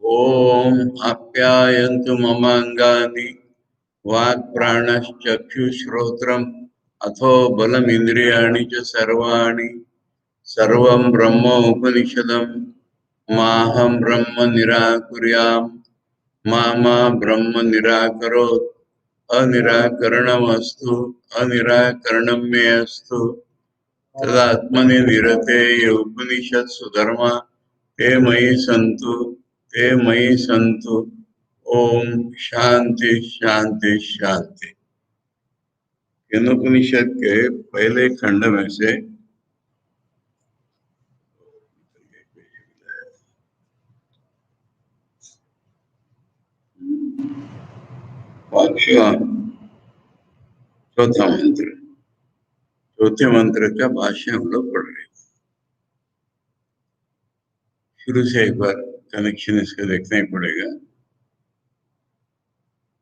ओम आप्यायन्तु ममांगानि वाक्प्राणश्चक्षुश्रोत्रम् अथो बलमिन्द्रियाणि च सर्वाणि सर्वं ब्रह्म उपनिषदम् माहं ब्रह्म निराकुर्याम् मा ब्रह्म निराकरोत् अनिराकरणमस्तु अनिराकरणं मे अस्तु तदात्मनि विरते ये उपनिषत्सु धर्मा ते मयि सन्तु ते मयि सन्तु। ओम शांति शांति शांति। केनोपनिषद के पहले खंड में से वाक्य चौथा मंत्र, चौथे मंत्र का भाष्य हम लोग पढ़ रहे हैं। शुरू से एक बार कनेक्शन इसका देखना ही पड़ेगा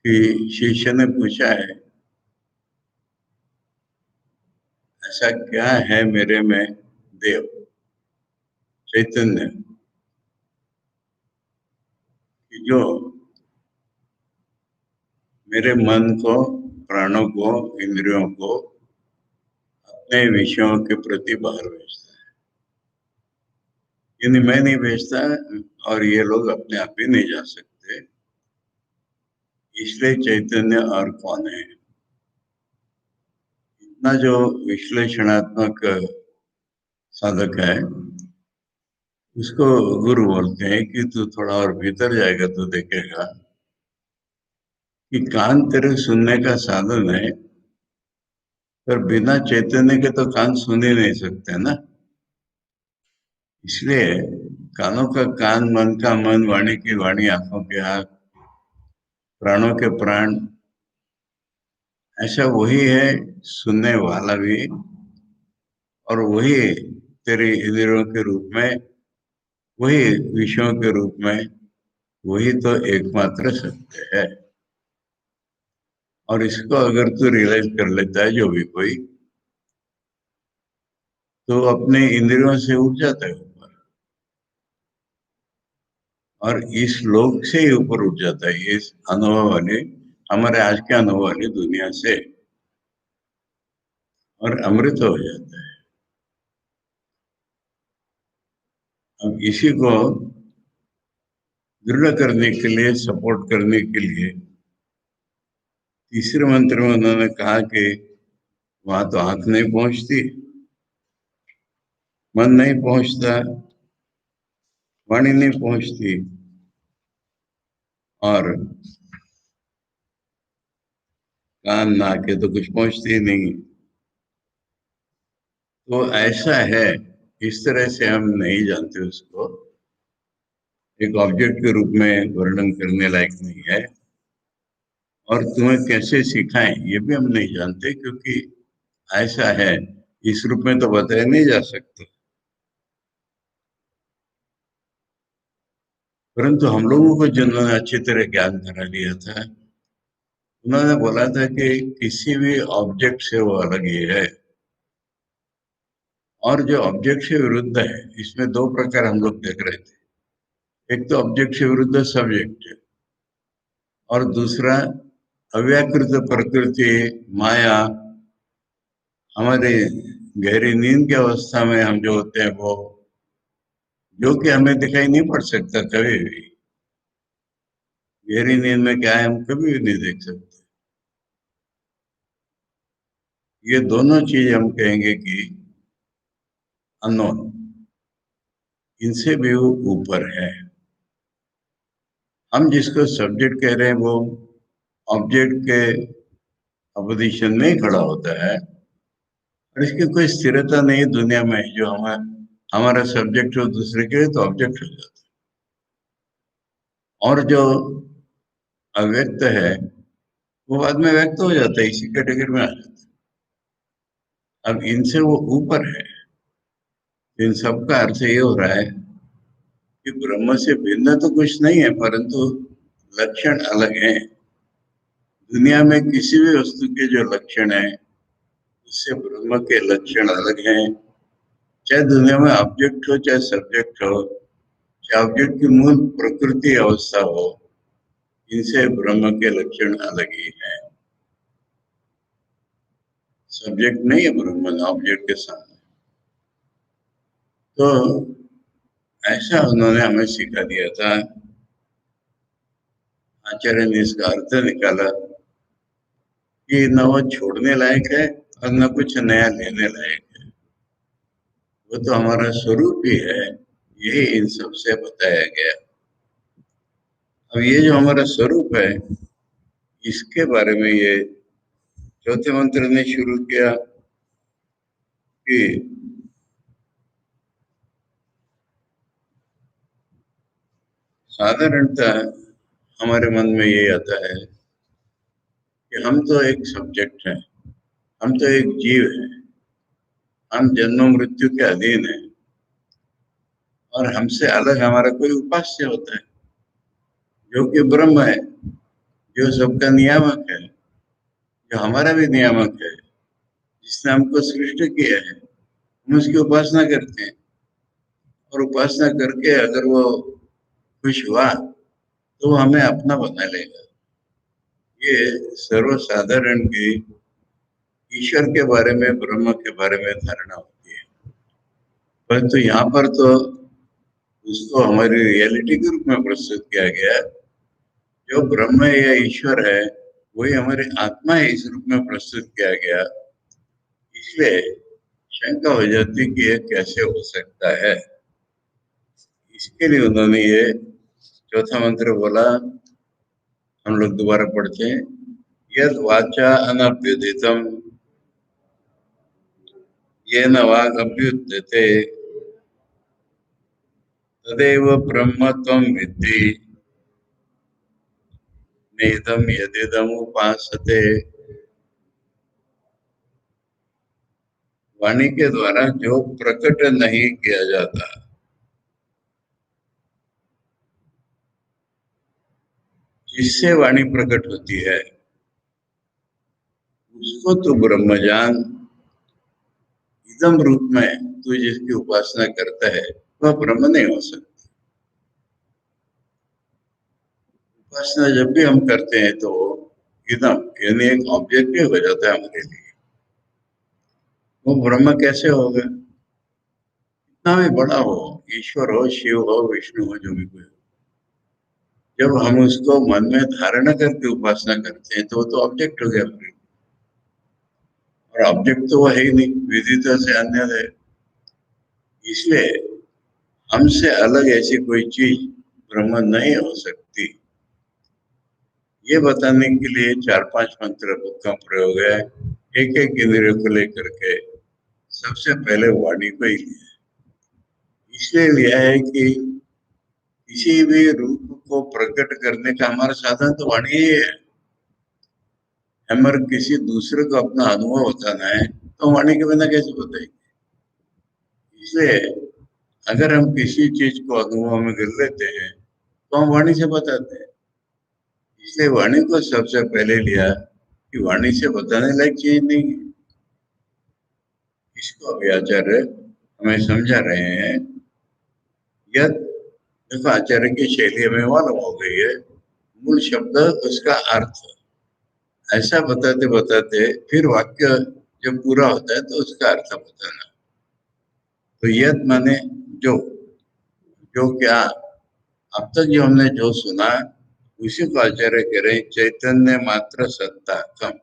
कि शिष्य ने पूछा है ऐसा क्या है मेरे में देव चैतन्य कि जो मेरे मन को, प्राणों को, इंद्रियों को अपने विषयों के प्रति बाहर भेजता है। यानी मैं नहीं भेजता और ये लोग अपने आप ही नहीं जा सकते, इसलिए चैतन्य और कौन है। इतना जो विश्लेषणात्मक साधक है उसको गुरु बोलते हैं कि तू थोड़ा और भीतर जाएगा तो देखेगा कि कान तेरे सुनने का साधन है, पर बिना चैतन्य के तो कान सुन ही नहीं सकते ना। इसलिए कानों का कान, मन का मन, वाणी की वाणी, आंखों के आंख, प्राणों के प्राण, ऐसा वही है सुनने वाला भी, और वही तेरे इंद्रियों के रूप में, वही विषयों के रूप में, वही तो एकमात्र सत्य है। और इसको अगर तू रियलाइज कर लेता है जो भी कोई, तो अपने इंद्रियों से उठ जाता है ऊपर, और इस लोक से ही ऊपर उठ जाता है, इस अनुभव वाली, हमारे आज के अनुभव वाली दुनिया से, और अमृत हो जाता है। अब इसी को दृढ़ करने के लिए, सपोर्ट करने के लिए तीसरे मंत्र में उन्होंने कहा कि वहां तो आंख नहीं पहुंचती, मन नहीं पहुंचता, वाणी नहीं पहुंचती, और कान नाके तो कुछ पहुंचती ही नहीं। तो ऐसा है, इस तरह से हम नहीं जानते उसको, एक ऑब्जेक्ट के रूप में वर्णन करने लायक नहीं है। और तुम्हें कैसे सिखाएं ये भी हम नहीं जानते, क्योंकि ऐसा है, इस रूप में तो बताया नहीं जा सकता। परंतु हम लोगों को जिन्होंने अच्छी तरह ज्ञान करा लिया था, उन्होंने बोला था कि किसी भी ऑब्जेक्ट से वो अलग ही है। और जो ऑब्जेक्ट से विरुद्ध है, इसमें दो प्रकार हम लोग देख रहे थे। एक तो ऑब्जेक्ट से विरुद्ध सब्जेक्ट है, और दूसरा अव्याकृत प्रकृति, माया, हमारे गहरी नींद की अवस्था में हम जो होते हैं वो, जो कि हमें दिखाई नहीं पड़ सकता कभी भी। गहरी नींद में क्या है हम कभी भी नहीं देख सकते। ये दोनों चीज हम कहेंगे कि अननोन, इनसे भी वो ऊपर है। हम जिसको सब्जेक्ट कह रहे हैं वो ऑब्जेक्ट के अपोजिशन में ही खड़ा होता है, और इसकी कोई स्थिरता नहीं दुनिया में। जो हमारा सब्जेक्ट हो दूसरे के तो ऑब्जेक्ट हो जाता है, और जो अव्यक्त है वो बाद में व्यक्त हो जाता है, इसी कैटेगरी में आ जाता है। अब इनसे वो ऊपर है। इन सब का अर्थ ये हो रहा है कि ब्रह्म से भिन्न तो कुछ नहीं है, परंतु लक्षण अलग हैं। दुनिया में किसी भी वस्तु के जो लक्षण है उससे ब्रह्म के लक्षण अलग हैं। चाहे दुनिया में ऑब्जेक्ट हो चाहे सब्जेक्ट हो, ऑब्जेक्ट की मूल प्रकृति अवस्था हो, इनसे ब्रह्म के लक्षण अलग ही है। सब्जेक्ट नहीं है ब्रह्म ऑब्जेक्ट के सामने। तो ऐसा उन्होंने हमें सिखा दिया था। आचार्य ने इसका अर्थ निकाला कि न वो छोड़ने लायक है और न कुछ नया लेने लायक है। वो तो हमारा स्वरूप ही है, यही इन सबसे बताया गया। अब ये जो हमारा स्वरूप है, इसके बारे में ये चौथे मंत्र ने शुरू किया कि साधारणतः हमारे मन में ये आता है कि हम तो एक सब्जेक्ट हैं, हम तो एक जीव हैं, हम जन्म मृत्यु के अधीन हैं और हमसे अलग हमारा कोई उपास्य होता है जो कि ब्रह्म है, जो सबका नियामक है, जो हमारा भी नियामक है, जिसने हमको सृष्टि किया है। हम उसकी उपासना करते हैं और उपासना करके अगर वो खुश हुआ तो वो हमें अपना बना लेगा। ये सर्वसाधारण की ईश्वर के बारे में, ब्रह्म के बारे में धारणा होती है। परंतु यहाँ पर तो उसको हमारी रियलिटी के रूप में प्रस्तुत किया गया। जो ब्रह्म है या ईश्वर है, वही हमारी आत्मा है, इस रूप में प्रस्तुत किया गया। इसलिए शंका हो जाती कि ये कैसे हो सकता है। इसके लिए उन्होंने ये चौथा मंत्र बोला। हम लोग दोबारा पढ़ते हैं। यद वाचा अनभ्युदितम येन वाक् अभ्युद्यते तदेव ब्रह्म त्वं विद्धि नेदम यदिदम उपासते। वाणी के द्वारा जो प्रकट नहीं किया जाता, जिससे वाणी प्रकट होती है, उसको तू ब्रह्म जान। इदम रूप में तू जिसकी उपासना करता है वह ब्रह्म नहीं हो सकता। उपासना जब भी हम करते हैं तो इदम यानी एक ऑब्जेक्टिव हो जाता है हमारे लिए। वो ब्रह्म कैसे होगा? कितना भी बड़ा हो, ईश्वर हो, शिव हो, विष्णु हो, जो भी कोई हो, जब हम उसको मन में धारणा करके उपासना करते हैं तो वो तो ऑब्जेक्ट हो गया हमारे लिए। और ऑब्जेक्ट तो वो है ही नहीं, विदिता से अन्य है। इसलिए हमसे अलग ऐसी कोई चीज ब्रह्म नहीं हो सकती। ये बताने के लिए चार पांच मंत्र का प्रयोग है। एक एक इंद्रिय को लेकर के सबसे पहले वाणी को ही लिया। इसलिए लिया है कि किसी भी रूप को प्रकट करने का हमारा साधन तो वाणी ही है। हमारे किसी दूसरे को अपना अनुभव बताना है तो वाणी के बिना कैसे बताएंगे? इसलिए अगर हम किसी चीज को अनुभव में कर लेते हैं तो हम वाणी से बताते हैं। इसलिए वाणी को सबसे पहले लिया कि वाणी से बताने लायक चीज नहीं है। इसको अभी आचार्य हमें समझा रहे हैं। यह देखो, आचार्य की शैली हमें मालूम हो गई है। मूल शब्द, उसका अर्थ, ऐसा बताते बताते फिर वाक्य जब पूरा होता है तो उसका अर्थ बताना। तो यद माने जो, जो क्या, अब तक जो हमने जो सुना उसी को आचार्य कह रहे हैं चैतन्य मात्र सत्ता कम।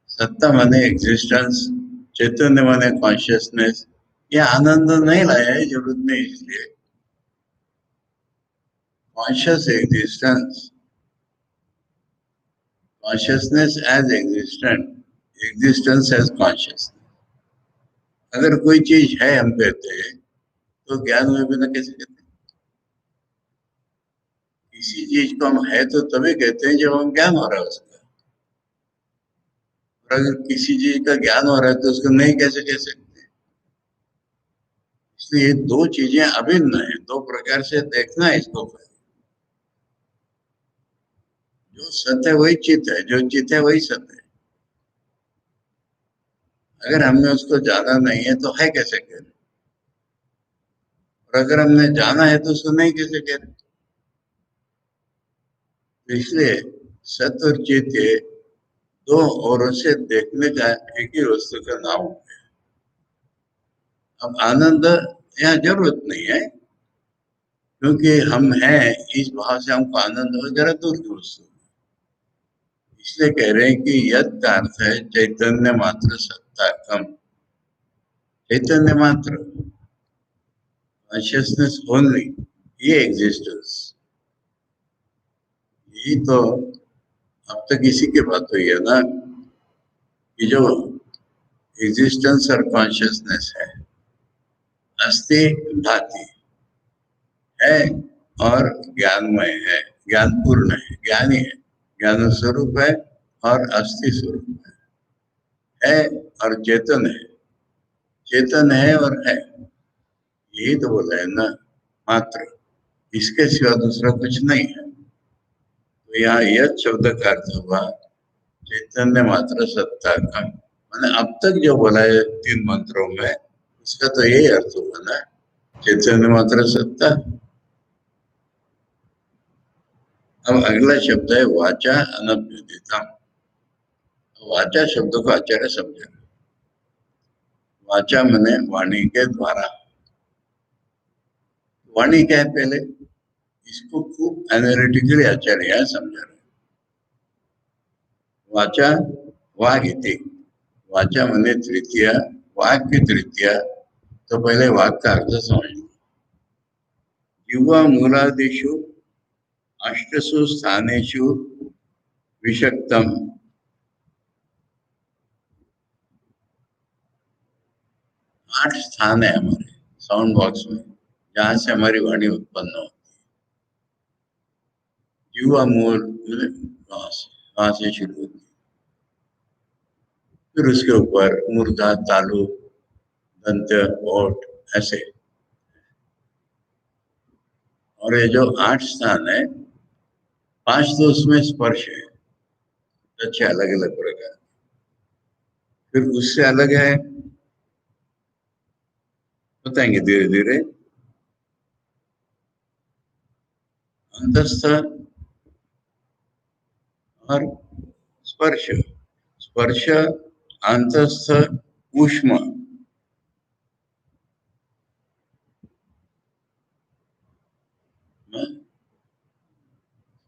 सत्ता माने एग्जिस्टेंस, चैतन्य माने कॉन्शियसनेस। ये आनंद नहीं लाया है जरूरत में, इसलिए conscious existence, consciousness as existent, existence as consciousness. अगर कोई चीज है हम कहते हैं तो ज्ञान में बिना कैसे कहते हैं? किसी चीज को हम है तो तभी कहते हैं जब हम ज्ञान हो रहा है उसका। और अगर किसी चीज का ज्ञान हो रहा है तो उसको नहीं कैसे कह सकते? इसलिए ये दो चीजें अभिन्न है, दो प्रकार से देखना है इसको। जो सत्य है वही चित है, जो चित है वही सत्य है। अगर हमने उसको जाना नहीं है तो है कैसे कह रहे? और अगर हमने जाना है तो सुना ही कैसे कह रहे? तो इसलिए सत और चित के दो ओरों से देखने का एक ही वस्तु का नाम है। अब आनंद यहाँ जरूरत नहीं है, क्योंकि हम हैं इस भाव से हमको आनंद हो, जरा दूर की वस्तु। इसलिए कह रहे हैं कि यद का अर्थ है चैतन्य मात्र सत्ता कम, चैतन्य मात्र, कॉन्शियसनेस ओनली, ये एग्जिस्टेंस, यही तो अब तक इसी की बात हुई है ना, कि जो एग्जिस्टेंस और कॉन्शियसनेस है, अस्ति भाति है और ज्ञानमय है, ज्ञानपूर्ण है, ज्ञानी है, ज्ञान स्वरूप है और अस्थि स्वरूप है और चेतन है, चेतन है और है, यही तो बोला है ना, मात्र, इसके सिवा दूसरा कुछ नहीं है। तो यहाँ यह शब्द का अर्थ हुआ चैतन्य मात्र सत्ता का, मैंने अब तक जो बोला है 3 मंत्रों में, उसका तो यही अर्थ हुआ ना, चैतन्य मात्र सत्ता। अब अगला शब्द है वाचा अनभ्युदिता। वाचा शब्द को आचार्य समझे, वाचा मैंने वाणी के द्वारा, वाणी क्या है पहले, इसको खूब एनालिटिकली आचार्य यहाँ समझा रहे। वाचा वाग इति, वाचा मैंने तृतीया, वाग की तृतीया, तो पहले वाग का अर्थ समझ लो। युवा मूलादिषु अष्टसु स्थानेषु विषक्तम, 8 स्थान है हमारे साउंड बॉक्स में, जहां से हमारी वाणी उत्पन्न हो। युवा मूल वहां से शुरू होती, फिर उसके ऊपर मूर्धा, तालु, दंत, ओठ, ऐसे। और ये जो 8 स्थान है, 5 तो उसमें स्पर्श है, अच्छे अलग अलग प्रकार, फिर उससे अलग है, बताएंगे धीरे धीरे, अंतस्थ और स्पर्श, स्पर्श, अंतस्थ, ऊष्म,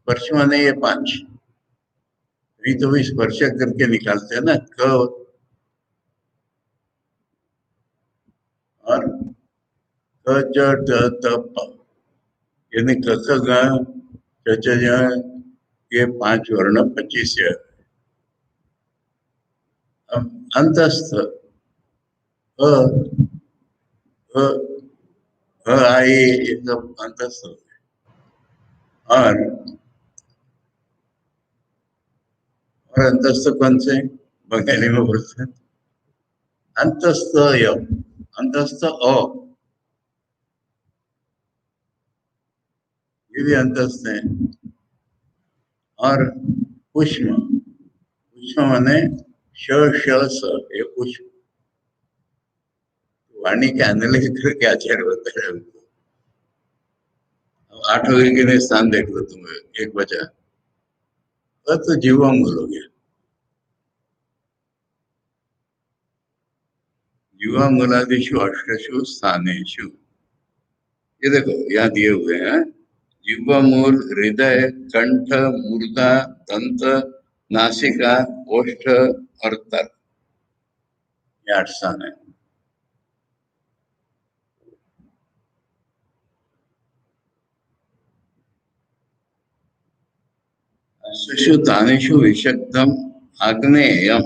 स्पर्श माने ये 5, अभी तो भी स्पर्श करके निकालते हैं ना, क और क ज ड त प, यानी क ख ग च च ज, ये 5 वर्ण 25 है। अब अंतस्थ अ अ अ आई, ये सब अंतस्थ हो गए। और अंतस्थ कौन से बंगाली में बोलते हैं, अंतस्थ य, अंतस्थ अ, ये भी अंतस्थ है। और पुष्म, पुष्म माने श श स, ये पुष्प, वाणी के एनालिसिस करके आचार्य होता है उनको। अब 8 हो गए कि नहीं, स्थान देख लो तुम, एक बचा, तो जीवा मूल हो गया, जीवा मूलादिशु अष्टसु स्थानेषु, ये देखो यहाँ दिए हुए हैं, जिह्वा मूल, हृदय, कंठ, मूर्धा, दंत, नासिका, ओष्ठ और तर, ये 8 स्थान है। अष्टसु तानेषु विषक्तम आग्नेयम,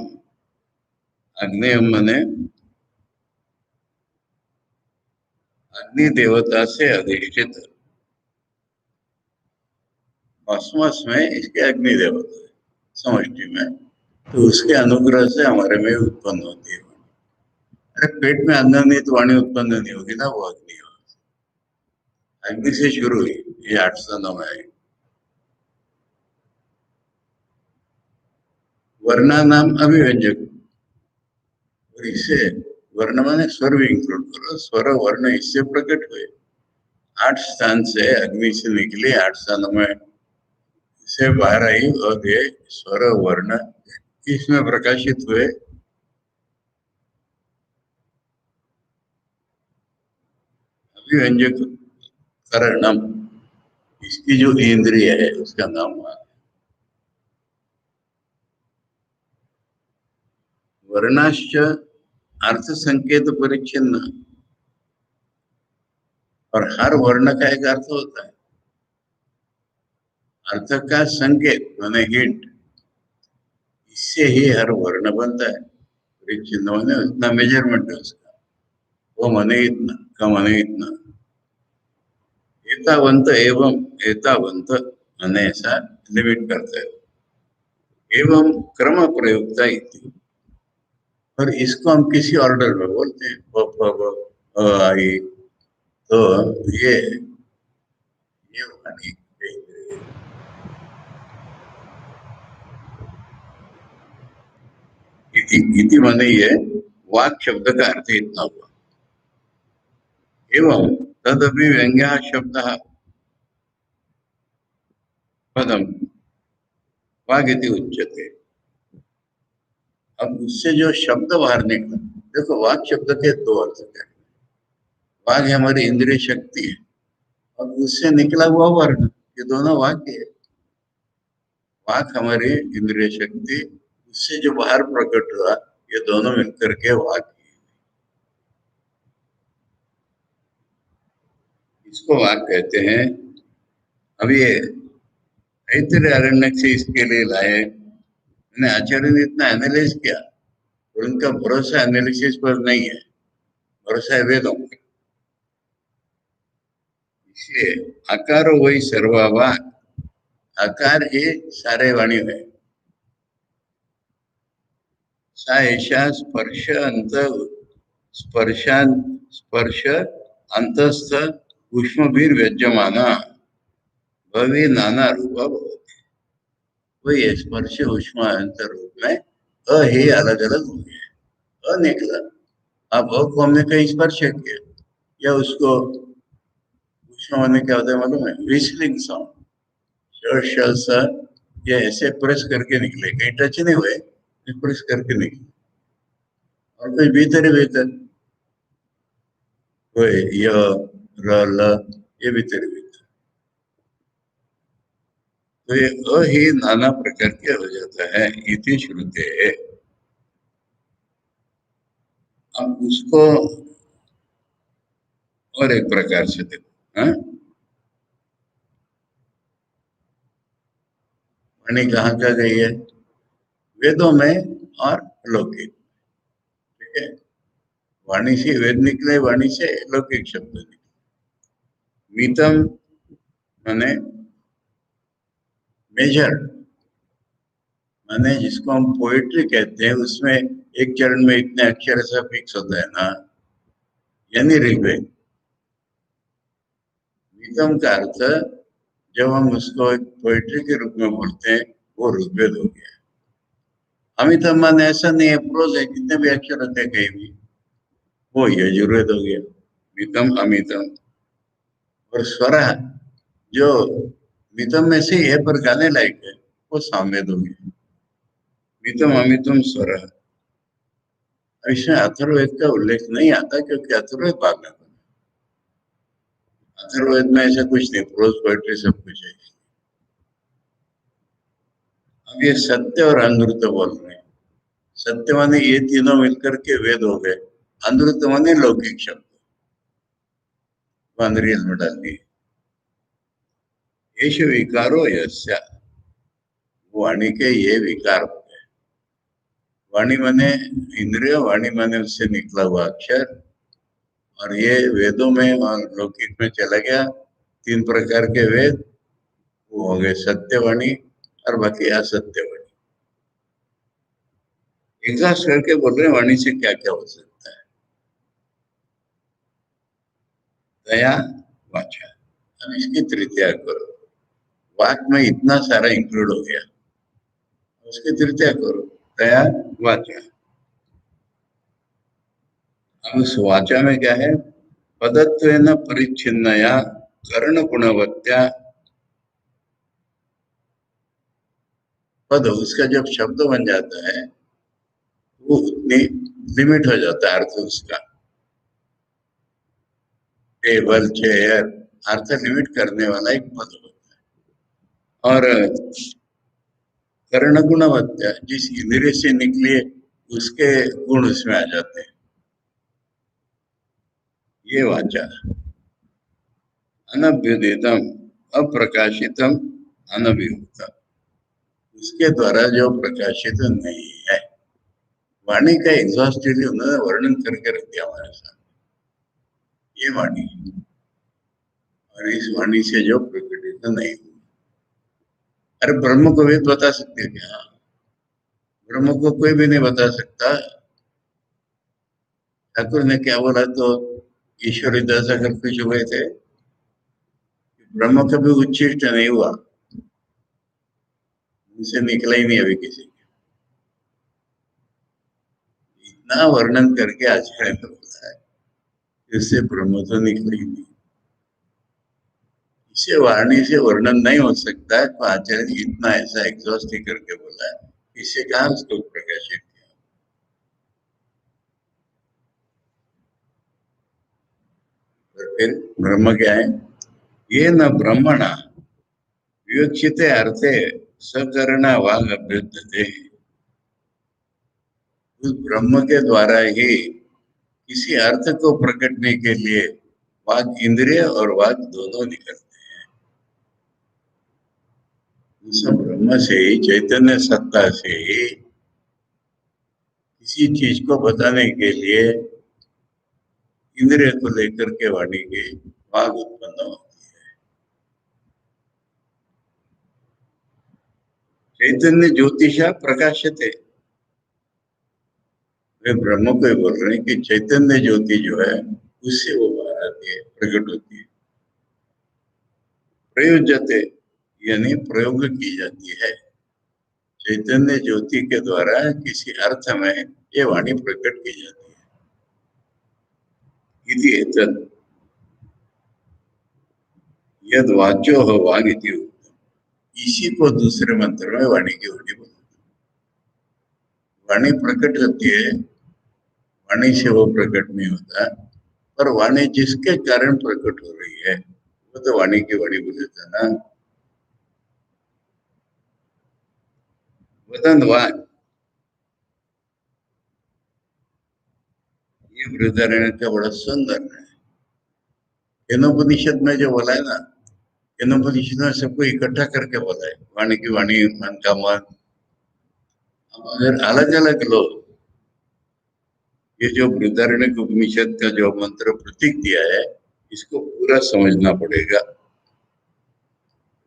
आग्नेयम माने अग्नि देवता से अधिष्ठित, कॉस्मोस में इसके अग्नि देवता है, समष्टि में, तो उसके अनुग्रह से हमारे में उत्पन्न होती है। अरे पेट में अन्न नहीं तो वाणी उत्पन्न नहीं होगी ना, वो अग्नि हो, अग्नि से शुरू हुई, ये 8 स्थानों में आई। वर्णा नाम अभिव्यंजक, और इसे वर्ण माने स्वर भी इंक्लूड करो, स्वर वर्ण इससे प्रकट हुए, 8 स्थान से अग्नि से निकली, 8 स्थानों में से बाहर आई और ये स्वर वर्ण इसमें प्रकाशित हुए। अभिव्यंजक करणम, इसकी जो इंद्रिय है उसका नाम हुआ। वर्णाश्च अर्थ संकेत परिच्छिन्न, और हर वर्ण का एक अर्थ होता है। अर्थ का संकेत माने हिंट, इससे ही हर वर्ण बनता है। परिच्छिन्न माने उतना मेजरमेंट है उसका, वो माने इतना, का माने इतना। एतावंत एवं एतावंत माने ऐसा लिमिट करते हैं। एवं क्रम प्रयुक्ता इति, और इसको हम किसी ऑर्डर में बोलते हैं, प फ ब आई। तो ये वाणी इति माने ये वाक शब्द का अर्थ इतना हुआ। एवं तदपि व्यंग्य शब्द पदम वाग इति उच्यते। अब उससे जो शब्द बाहर निकला, देखो वाक शब्द के दो अर्थ है। वाग हमारी इंद्रिय शक्ति है, और उससे निकला हुआ वर्ण, ये दोनों वाक्य है। वाक हमारी इंद्रिय शक्ति, उससे जो बाहर प्रकट हुआ, ये दोनों मिलकर के वाक्य, इसको वाक कहते हैं। अब ये ऐतरेय आरण्यक से इसके लिए लाए, मैंने आचार्य ने इतना एनालाइज किया, और उनका भरोसा एनालिसिस पर नहीं है, भरोसा है वेदों पर। इसलिए आकारो वही सर्वावाक, आकार ही सारे वाणी है। सा ऐसा स्पर्श अंत स्पर्शान स्पर्श अंतस्थ उष्मभिर व्यज्यमाना भवे नाना रूपा भवति। वही है स्पर्श उष्मा अंत रूप में अ ही अलग अलग हो गया, अ निकला। अब अ को हमने कहीं स्पर्श किया, या उसको उष्मा होने क्या होता है मालूम है? विस्लिंग साउंड, श स, ये ऐसे प्रेस करके निकले, कहीं टच नहीं हुए, प्रेस करके निकले। और कोई भीतर ही भीतर, कोई य र ल, ये भीतर ही भीतर। तो ये अ ही नाना प्रकार के हो जाता है, इति श्रुते है। अब उसको और एक प्रकार से देखो, हाँ? वाणी कहाँ का गई है? वेदों में और लौकिक, ठीक है। वाणी से वेद निकले, वाणी से लौकिक शब्द निकले। मीतम माने मेजर, माने जिसको हम पोएट्री कहते हैं, उसमें एक चरण में इतने अक्षर ऐसा फिक्स होता है ना, यानी ऋग्वेद। मीतम का अर्थ जब हम उसको एक पोएट्री के रूप में बोलते हैं, वो ऋग्वेद हो गया। अमितम माने ऐसा नहीं है, प्रोज है, कितने भी अक्षर होते हैं कहीं भी, वो यजुर्वेद हो गया। मीतम अमितम। और स्वरा जो मितम में से ही है पर गाने लायक है, वो सामवेद हो गया। मितम अमितम स्वर, इसमें अथर्ववेद का उल्लेख नहीं आता, क्योंकि अथर्ववेद बाद में बना। अथर्ववेद में ऐसा कुछ नहीं, प्रोज पोएट्री सब कुछ है। अब ये सत्य और अनृत बोल रहे हैं। सत्य माने ये तीनों मिलकर के वेद हो गए, अनृत माने लौकिक शब्द, वानरियल में डाल दिए। येष विकारो यस्य, वाणी के ये विकार हो गए। वाणी माने इंद्रिय, वाणी माने उससे निकला हुआ अक्षर, और ये वेदों में और लौकिक में चला गया। 3 प्रकार के वेद, वो हो गए सत्यवाणी, और बाकी असत्यवाणी। एग्जॉस्ट करके बोल रहे हैं वाणी से क्या क्या हो सकता है। दया वाचा, अब इसकी तृतीया करो। वाक में इतना सारा इंक्लूड हो गया, उसकी तृतीया करो, दया वाचा। अब उस वाचा में क्या है? पदत्वेन परिच्छिन्नया कर्ण गुणवत्या पद उसका जब शब्द बन जाता है वो उतनी लिमिट हो जाता है अर्थ उसका। टेबल चेयर अर्थ लिमिट करने वाला एक पद होता है। और कर्ण गुणवत्ता जिस इंद्रिय से निकले उसके गुण उसमें आ जाते हैं। ये वाचा अनभ्युदितम अप्रकाशितम अनभिव्यक्तम उसके द्वारा जो प्रकाशित नहीं है। वाणी का एग्जॉस्टिवली उन्होंने वर्णन करके रख दिया हमारे सामने। ये वाणी और इस वाणी से जो प्रकटित नहीं हुआ। अरे ब्रह्म को भी बता सकते हैं क्या? ब्रह्म को कोई भी नहीं बता सकता। ठाकुर ने क्या बोला तो ईश्वर दशा कर खुश हुए थे। ब्रह्म कभी उच्चिष्ट नहीं हुआ, उनसे निकला ही नहीं अभी किसी के। इतना वर्णन करके आचार्य ने बोला है, इससे ब्रह्म तो निकला ही नहीं। इसे वाणी से वर्णन नहीं हो सकता है तो आचार्य ने इतना ऐसा एग्जॉस्ट ही करके बोला है, इससे कहा उसको प्रकाशित किया। और फिर ब्रह्म क्या है? ये न ब्रह्मणा विवक्षित अर्थे सकरण वांग अभ्युदते उस ब्रह्म के द्वारा ही किसी अर्थ को प्रकटने के लिए वाग इंद्रिय और वाग दोनों निकलते हैं। उस ब्रह्म से ही चैतन्य सत्ता से ही किसी चीज को बताने के लिए इंद्रिय को लेकर के वाणी की वाग उत्पन्न होती है। चैतन्य ज्योतिषा प्रकाशते वे ब्रह्म को ही बोल रहे हैं कि चैतन्य ज्योति जो है उससे वो बाहर आती है, प्रकट होती है। प्रयोज्यते यानी प्रयोग की जाती है। चैतन्य ज्योति के द्वारा किसी अर्थ में ये वाणी प्रकट की जाती है। इति एतत् यद वाच्यो हो वाग इति उक्तम्। इसी को दूसरे मंत्र में वाणी की वाणी बोलते हैं। वाणी प्रकट होती है, वाणी से वो प्रकट नहीं होता, पर वाणी जिसके कारण प्रकट हो रही है वो तो वाणी की वाणी बोले था ना। वदन वाग ये बृहदारण्यक का बड़ा सुंदर है। केनोपनिषद में जो बोला है ना, केनोपनिषद में सबको इकट्ठा करके बोला है, वाणी की वाणी मन का मन। अब अगर अलग अलग लोग ये जो बृहदारण्यक उपनिषद का जो मंत्र प्रतीक दिया है इसको पूरा समझना पड़ेगा।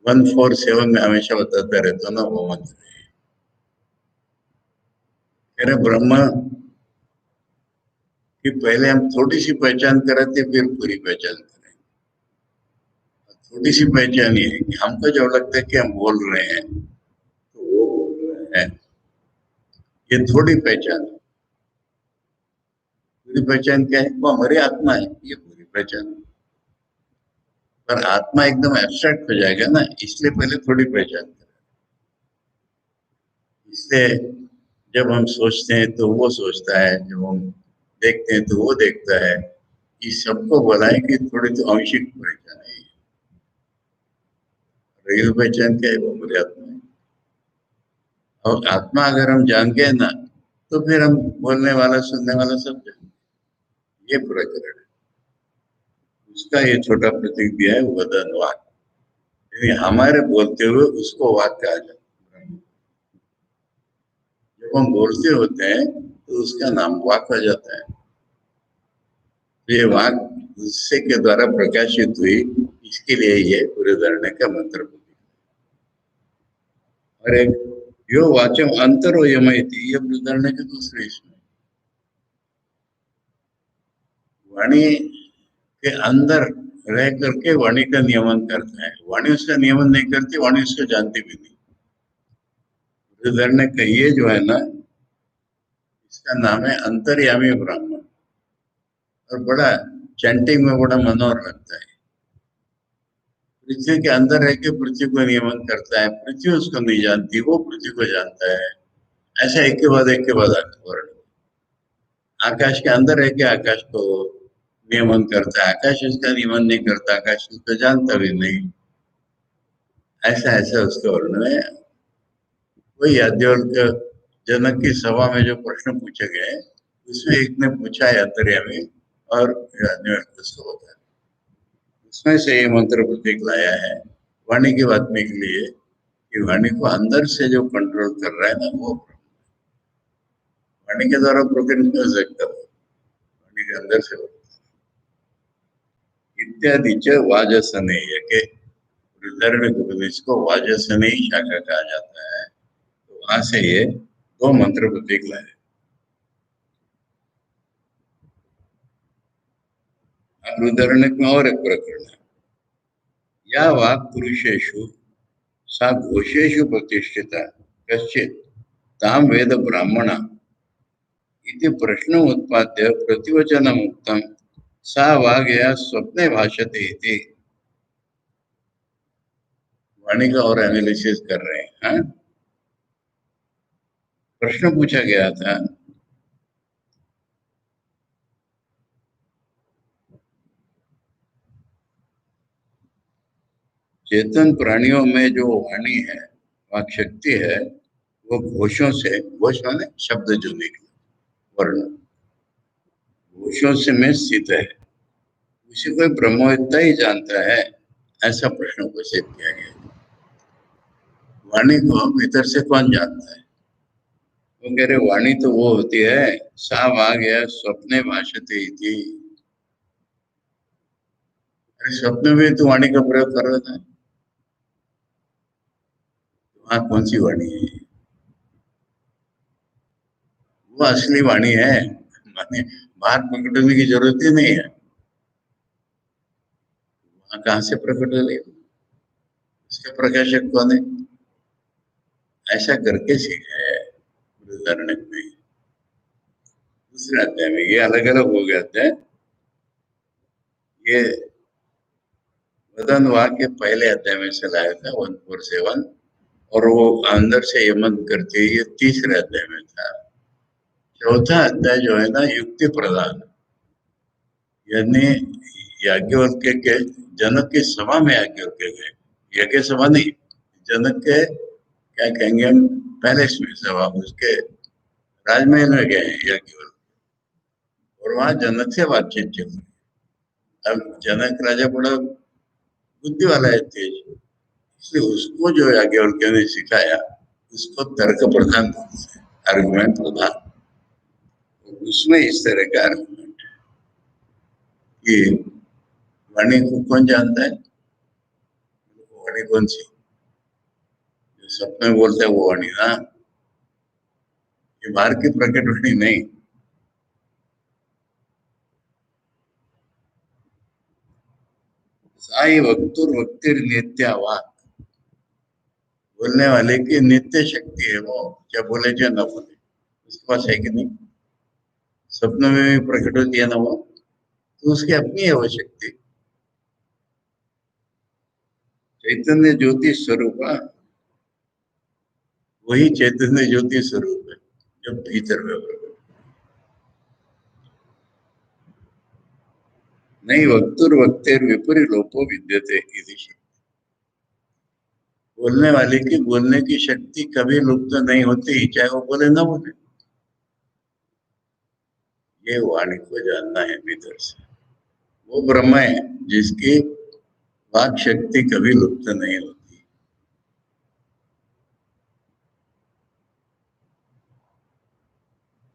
147 में हमेशा बताता रहता ना वो मंत्र है ब्रह्म कि पहले हम थोड़ी सी पहचान कराते फिर पूरी पहचान करें। थोड़ी सी पहचान ये है कि हमको जब लगता है कि हम बोल रहे हैं तो वो बोल रहे हैं, ये थोड़ी पहचान है। पूरी पहचान क्या है? वो हमारी आत्मा है, ये पूरी पहचान है। पर आत्मा एकदम एब्स्ट्रैक्ट हो जाएगा ना, इसलिए पहले थोड़ी पहचान करें। इसलिए जब हम सोचते हैं तो वो सोचता है, जब हम देखते हैं तो वो देखता है। इस सबको बोला है कि थोड़ी तो आंशिक पहचान है। रियल पहचान क्या है? वो हमारी आत्मा है। और आत्मा अगर हम जान गए ना तो फिर हम बोलने वाला सुनने वाला सब जान। ये प्रकरण है। उसका ये छोटा प्रतीक दिया है वदन वाक, यानी हमारे बोलते हुए उसको वाक कहा जाता है। जब हम बोलते होते हैं तो उसका नाम वाक हो जाता है। तो ये वाक उससे के द्वारा प्रकाशित हुई, इसके लिए ये बृहदारण्य का मंत्र। और एक यो वाचम अंतरो यमयति, ये बृहदारण्य के दूसरे इसमें वाणी के अंदर रह करके वाणी का नियमन करता है। वाणी उसका नियमन नहीं करती, वाणी उसको जानती भी नहीं। बृहदारण्य का ये जो है ना, इसका नाम है अंतर्यामी ब्राह्मण। और बड़ा चैंटिंग में बड़ा मनोहर लगता है। पृथ्वी के अंदर रह के पृथ्वी को नियमन करता है, पृथ्वी उसको नहीं जानती, वो पृथ्वी को जानता है। ऐसा एक के बाद वर्ण। आकाश के अंदर रह के आकाश को नियमन करता है, आकाश उसका नियमन नहीं करता, आकाश उसको जानता भी नहीं। ऐसा ऐसा उसका वर्णन है। वही याज्ञवल्क्य जनक की सभा में जो प्रश्न पूछे गए, उसमें एक ने पूछा है अंतर्यामी, और याज्ञवल्क्य उसको बताया। उसमें से ये मंत्र प्रतीक लाया है वाणी की बात में के लिए, कि वाणी को अंदर से जो कंट्रोल कर रहा है ना, वो वाणी के द्वारा प्रकट नहीं हो सकता, वाणी के अंदर से इत्यादि च वाजसनेय के उपदेश को वाजसनेय शाखा कहा जाता है। तो वहां से ये दो मंत्र प्रतीक लाए। अब उदाहरण में और एक प्रकरण है। या वाक् पुरुषेषु सा घोषेषु प्रतिष्ठिता कश्चित् ताम वेद ब्राह्मणा इति प्रश्न उत्पाद्य प्रतिवचनम् उक्तम् सा वाग्या स्वप्ने भाषते इति। वाणी का और एनालिसिस कर रहे हैं। हाँ? प्रश्न पूछा गया था, चेतन प्राणियों में जो वाणी है, वाक शक्ति है, वो घोषों से, घोष माने शब्द जो निकले, वर्ण, घोषों से में स्थित है। उसी को ब्रह्मवेत्ता ही जानता है, ऐसा प्रश्न उपस्थित किया गया। वाणी को भीतर से कौन जानता है? वो कह रहे वाणी तो वो होती है, सा वाग्या स्वप्ने भाषते इति। अरे स्वप्न में तो वाणी का प्रयोग कर रहा था, वहां कौन सी वाणी है? वो असली वाणी है, माने बाहर प्रकटने की जरूरत ही नहीं है। वहां कहाँ से प्रकट हो गई? उसके प्रकाशक कौन है? ऐसा करके सीखा है उदाहरण में। दूसरे अध्याय में ये अलग अलग हो गया था। ये वदन वाक्य पहले अध्याय में से लाया था 147, और वो अंदर से यमन करते ये तीसरे अध्याय में था। चौथा अध्याय जो है ना, युक्ति प्रदान, यानी याज्ञवल्क्य के जनक की सभा में याज्ञवल्क्य गए, यज्ञ सभा नहीं, जनक के क्या कहेंगे हम, पैलेस में सभा, उसके राजमहल में गए याज्ञवल्क्य, और वहां जनक से बातचीत चल रही। अब जनक राजा बड़ा बुद्धि वाला है, तेज, इसलिए उसको जो याज्ञवल्क्य ने सिखाया, उसको तर्क प्रधान, आर्गुमेंट प्रधान, उसमें इस तरह का आर्गुमेंट है कि वाणी को कौन जानता है? वाणी कौन सी? जो सपने में बोलता है वो वाणी ना, ये बाहर की प्रकट वाणी नहीं। साई वक्तुर वक्तिर नित्या वाक, बोलने वाले की नित्य शक्ति है वो, क्या बोले क्या ना बोले, उसके पास है कि नहीं? सपनों में भी प्रकट होती है ना वो, तो उसकी अपनी है वो शक्ति। चैतन्य ज्योति स्वरूप, वही चैतन्य ज्योति स्वरूप है जो भीतर में प्रकट। नहीं वक्तुर वक्तेर विपरी लोपो विद्यते इति। बोलने वाले की बोलने की शक्ति कभी लुप्त नहीं होती, चाहे वो बोले ना बोले। ये वाणी को जानना है भीतर से। वो ब्रह्म है जिसकी वाक शक्ति कभी लुप्त नहीं होती।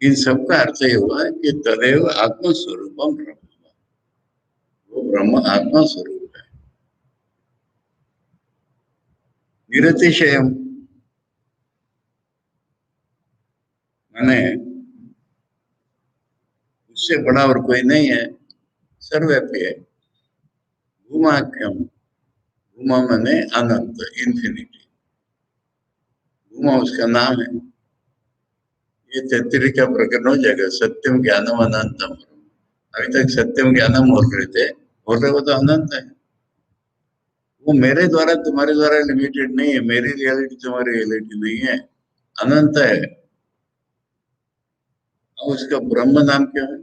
इन सबका अर्थ ये हुआ कि तदेव आत्मस्वरूपम ब्रह्म, वो ब्रह्म आत्मा स्वरूप है। निरतिशयम माने उससे बड़ा और कोई नहीं है, सर्वव्यापी है। भूमाख्यम, भूमा माने अनंत, इन्फिनिटी, भूमा उसका नाम है। ये 33 का प्रकरण हो जाएगा, सत्यम ज्ञानम अनंतम। अभी तक सत्यम ज्ञानम बोल रहे थे, बोल रहे वो तो अनंत है। वो मेरे द्वारा तुम्हारे द्वारा लिमिटेड नहीं है, मेरी रियलिटी तुम्हारी रियलिटी नहीं है, अनंत है। और उसका ब्रह्म नाम क्या है?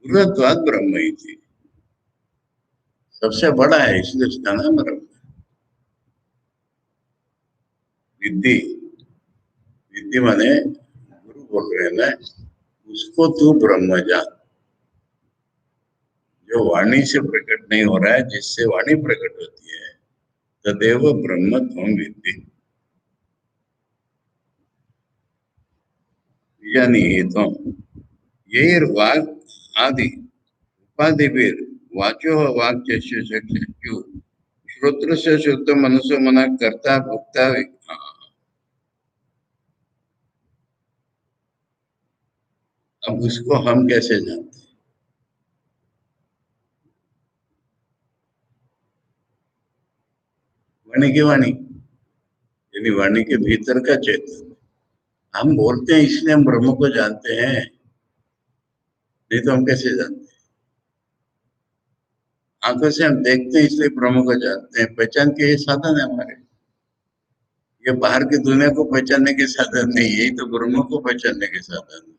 गुरुत्वाद ब्रह्म ही थी, सबसे बड़ा है इसलिए उसका नाम ब्रह्म। विद्धि, विद्धि माने गुरु बोल रहे हैं ना, उसको तू ब्रह्म जान। जो वाणी से प्रकट नहीं हो रहा है, जिससे वाणी प्रकट होती है, तदेव ब्रह्म त्वं विद्धि। यानी तो ये वाग आदि उपाधि वाचो वाक्यस्य चक्षु श्रोत्र से शुद्ध मनुष्य मना करता भोक्ता। अब उसको हम कैसे जानते हैं? वाणी की वाणी, यानी वाणी के भीतर का चेतन। हम बोलते हैं इसलिए हम ब्रह्म को जानते हैं, नहीं तो हम कैसे जानते हैं? आंखों से हम देखते हैं इसलिए ब्रह्म को जानते हैं, पहचान के ये साधन है हमारे। ये बाहर की दुनिया को पहचानने के साधन नहीं, यही तो ब्रह्म को पहचानने के साधन है।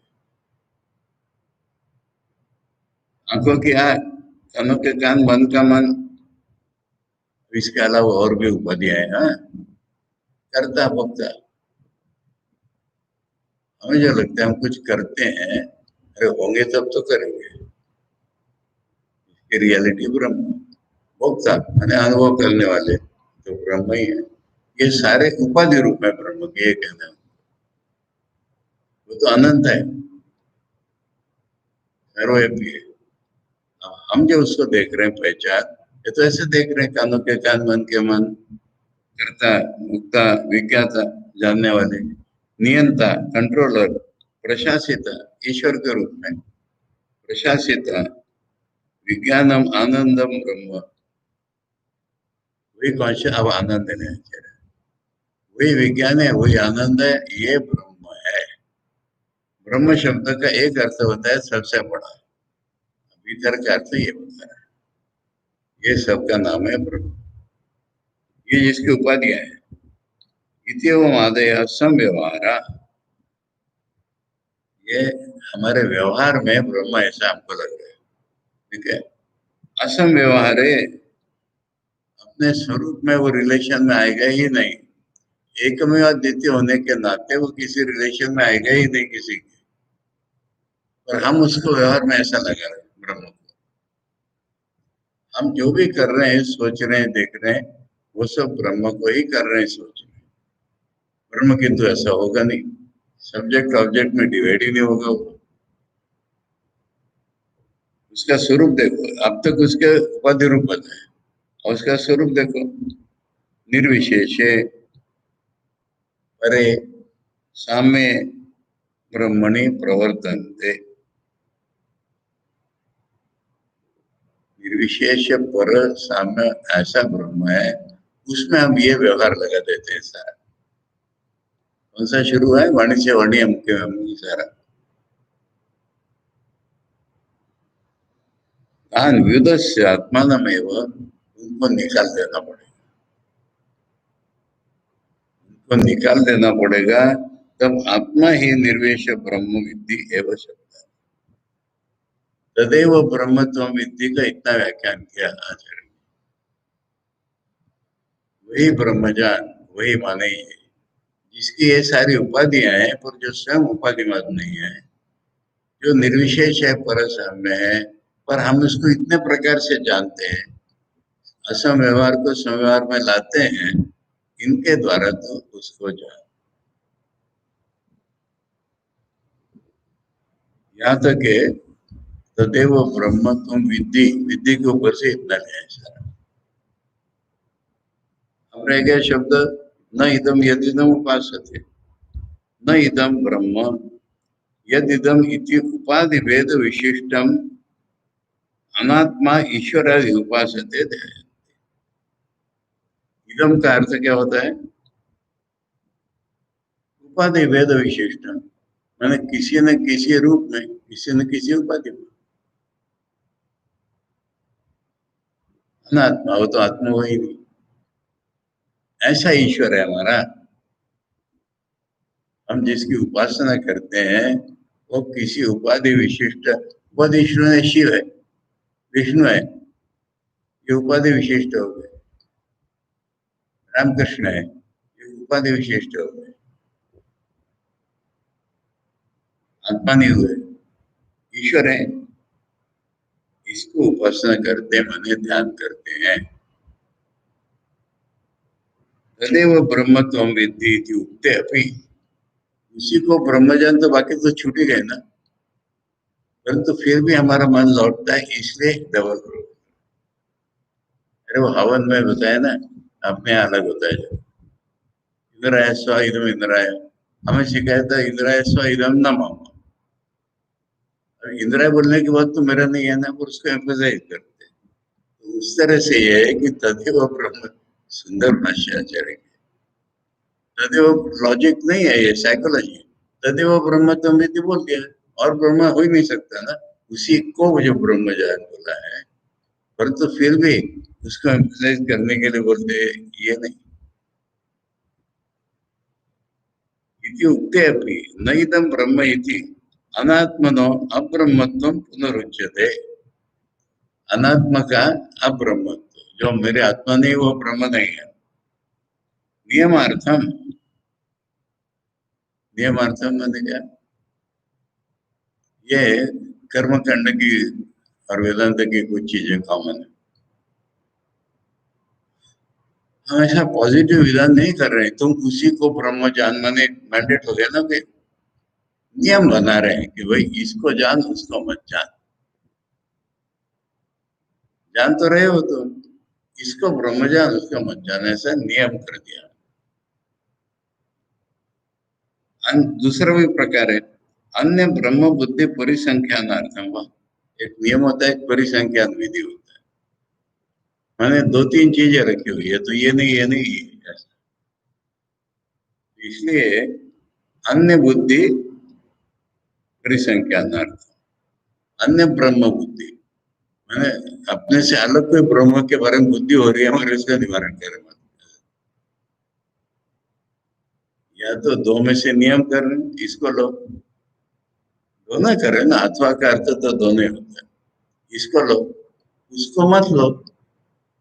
आंखों की आंख, कानों के कान, मन का मन, इसके अलावा और भी उपाधियां हैं। हाँ, करता भोक्ता। हमें जो लगता है हम कुछ करते हैं, अरे होंगे तब तो करेंगे। ये रियलिटी ब्रह्म। भोक्ता मैंने अनुभव करने वाले तो ब्रह्म ही है। ये सारे उपाधि रूप है ब्रह्म के, ये कहना है। वो तो अनंत है, सर्वव्यापी है। हम जो उसको देख रहे हैं पहचान, ये तो ऐसे देख रहे हैं, कानों के कान, मन के मन, करता, मुक्ता, विज्ञाता, जानने वाले, नियंता, कंट्रोलर, प्रशासिता, ईश्वर के रूप में प्रशासिता, विज्ञानम आनंदम ब्रह्म। वही कौन अब आनंद है, वही विज्ञान है, वही आनंद है, ये ब्रह्म है। ब्रह्म शब्द का एक अर्थ होता है सबसे बड़ा, भीतर का अर्थ ये होता है। ये सबका नाम है ब्रह्म। ये जिसकी उपाधियां है, इतम आदय संव्यवहार, ये हमारे व्यवहार में ब्रह्म ऐसा हमको लग रहा है। ठीक है, असम व्यवहार है, अपने स्वरूप में वो रिलेशन में आएगा ही नहीं। एकमेव अद्वितीय होने के नाते वो किसी रिलेशन में आएगा ही नहीं किसी के। पर हम उसको व्यवहार में ऐसा लगा रहे हैं ब्रह्म को। हम जो भी कर रहे हैं, सोच रहे हैं, देख रहे हैं, वो सब ब्रह्म को ही कर रहे हैं, सोच रहे हैं। ब्रह्म किंतु ऐसा होगा नहीं, सब्जेक्ट ऑब्जेक्ट में डिवाइड ही नहीं होगा वो। उसका स्वरूप देखो, अब तक उसके उपाधि रूप बताए, और उसका स्वरूप देखो, निर्विशेषे परे साम्य ब्रह्मणि प्रवर्तन्ते। निर्विशेष पर साम्य ऐसा ब्रह्म है, उसमें हम ये व्यवहार लगा देते हैं सारा। कौन सा शुरू है? वाणी से वाणी, मुख्य सारा। तान व्युदस्य आत्मानमेव, उनको निकाल देना पड़ेगा, उनको निकाल देना पड़ेगा। तब आत्मा ही निर्वेश ब्रह्म विद्धि एवं शब्द। तदेव ब्रह्मत्व विद्धि का इतना व्याख्यान किया आचार्य। वही ब्रह्मजान, वही माने ही है, जिसकी ये सारी उपाधियां हैं, पर जो स्वयं उपाधिवाद नहीं है, जो निर्विशेष है, परसाम्य है, पर हम उसको इतने प्रकार से जानते हैं, असम व्यवहार को समव्यवहार में लाते हैं, इनके द्वारा तो उसको जान। यहाँ तक है तदेव ब्रह्म तुम विद्धि, विद्धि के ऊपर से इतना है सारा। अब रह गया शब्द न इदम यदिदम उपासते, न इदम ब्रह्म यदिदम इति उपाधि भेद विशिष्टम अनात्मा ईश्वरादि उपासते। इदम का अर्थ क्या होता है? उपाधि भेद विशिष्टम, मैंने किसी न किसी रूप में, किसी न किसी उपाधि में। अनात्मा, वो तो आत्मा हो ही नहीं। ऐसा ईश्वर है हमारा। हम जिसकी उपासना करते हैं वो किसी उपाधि विशिष्ट, उपाधि विष्णु है, शिव है, विष्णु है, ये उपाधि विशिष्ट हो गए। रामकृष्ण है, ये उपाधि विशिष्ट हो गए, आत्मा नहीं हुए, ईश्वर है। इसको उपासना करते माने ध्यान करते हैं। तदेव ब्रह्म त्वं विद्धि इति उक्ते अपि, उसी को ब्रह्म जान तो बाकी तो छूट ही गए ना। परंतु फिर भी हमारा मन लौटता है, इसलिए डबल करो। अरे वो हवन में बताया ना, अपने यहाँ अलग होता है। जो इंद्राय स्व इदम इंद्राय, हमें सिखाया था इंद्राय स्व इदम न मम। इंद्राय बोलने के बाद तो मेरा नहीं है ना, पर उसको एम्फसाइज करते हैं। तो उस तरह से ये है कि तदेव ब्रह्म, सुंदर भाष्याचार्य, तदेव लॉजिक नहीं है, ये साइकोलॉजी है। तदेव ब्रह्म तुम बोल दिया, और ब्रह्म हो ही नहीं सकता ना। उसी को जो ब्रह्म जान बोला है, परंतु फिर भी उसको एम्फसाइज करने के लिए बोलते ये नहीं। इति उक्ते अपि न इदं ब्रह्म इति अनात्मनो अब्रह्मत्वं पुनरुच्यते। अनात्मा का अब्रह्मत्व, जो मेरे आत्मा नहीं वो ब्रह्म नहीं है। नियमार्थम, नियमार्थम मैंने क्या, ये कर्मकांड की और वेदांत की कुछ चीजें कॉमन है। हम ऐसा पॉजिटिव विधान नहीं कर रहे हैं, तुम उसी को ब्रह्म जान, माने मैंडेट हो गया ना, फिर नियम बना रहे हैं कि भाई इसको जान उसको मत जान। जान तो रहे हो तुम, इसको ब्रह्म जान उसको मत जान, ऐसा नियम कर दिया। दूसरा भी प्रकार है, अन्य ब्रह्म बुद्धि परिसंख्यानार्थम, एक नियम होता है, एक परिसंख्यान विधि होता है। मैंने दो तीन चीजें रखी हुई है, तो ये नहीं ये नहीं ये, इसलिए अन्य बुद्धि परिसंख्यानार्थ, अन्य ब्रह्म बुद्धि, मैंने अपने से अलग कोई ब्रह्म के बारे में बुद्धि हो रही है हमारे, उसका निवारण करें। या तो दो में से नियम कर रहे हैं, इसको लो, दोनों कर रहे हैं ना, अथवा का अर्थ तो दोनों होता है। इसको लो, उसको मत लो,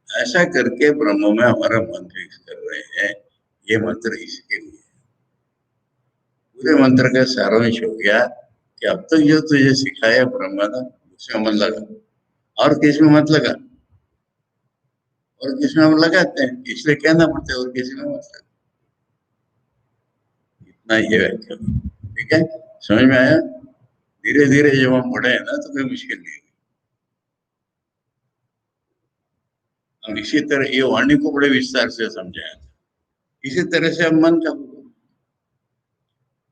ऐसा करके ब्रह्म में हमारा मन फिक्स कर रहे हैं। ये मंत्र इसके लिए, पूरे मंत्र का सारांश हो गया कि अब तक जो तुझे सिखाया ब्रह्म ना, उसमें मन लगा, और किस में मत लगा। और किस में हम लगाते हैं, इसलिए कहना पड़ता है और किसी में मत लगा। इतना ये व्याख्या, ठीक है, समझ में आया। धीरे धीरे जब हम पढ़े हैं ना तो कोई मुश्किल नहीं। हम इसी तरह ये वाणी को बड़े विस्तार से समझाया था। इसी तरह से हम मन का,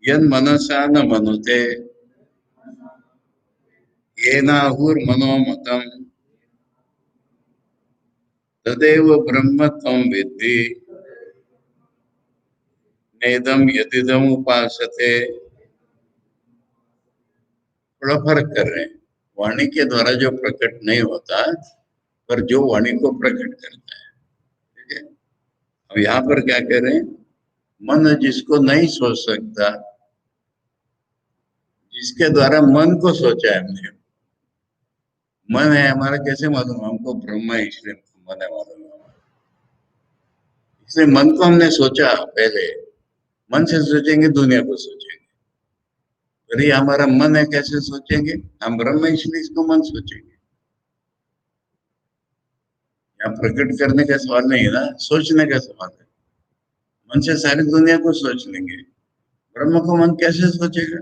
यन मनसा न मनुते येनाहुर्मनोमतं तदेव ब्रह्म त्वं विद्धि नेदम यदिदम उपासते। थोड़ा फर्क कर रहे हैं, वाणी के द्वारा जो प्रकट नहीं होता, पर जो वाणी को प्रकट करता है, ठीक है। अब यहाँ पर क्या कह रहे हैं, मन जिसको नहीं सोच सकता, जिसके द्वारा मन को सोचा है हमने, मन है हमारा, कैसे मालूम हमको ब्रह्म है, इसलिए मन है मालूम है। इसलिए मन को हमने सोचा पहले, मन से सोचेंगे दुनिया को सोचेंगे, अरे ये हमारा मन है, कैसे सोचेंगे हम ब्रह्म है, इसलिए इसको मन सोचेंगे। यहाँ प्रकट करने का सवाल नहीं है ना, सोचने का सवाल है। मन से सारी दुनिया को सोच लेंगे, ब्रह्म को मन कैसे सोचेगा।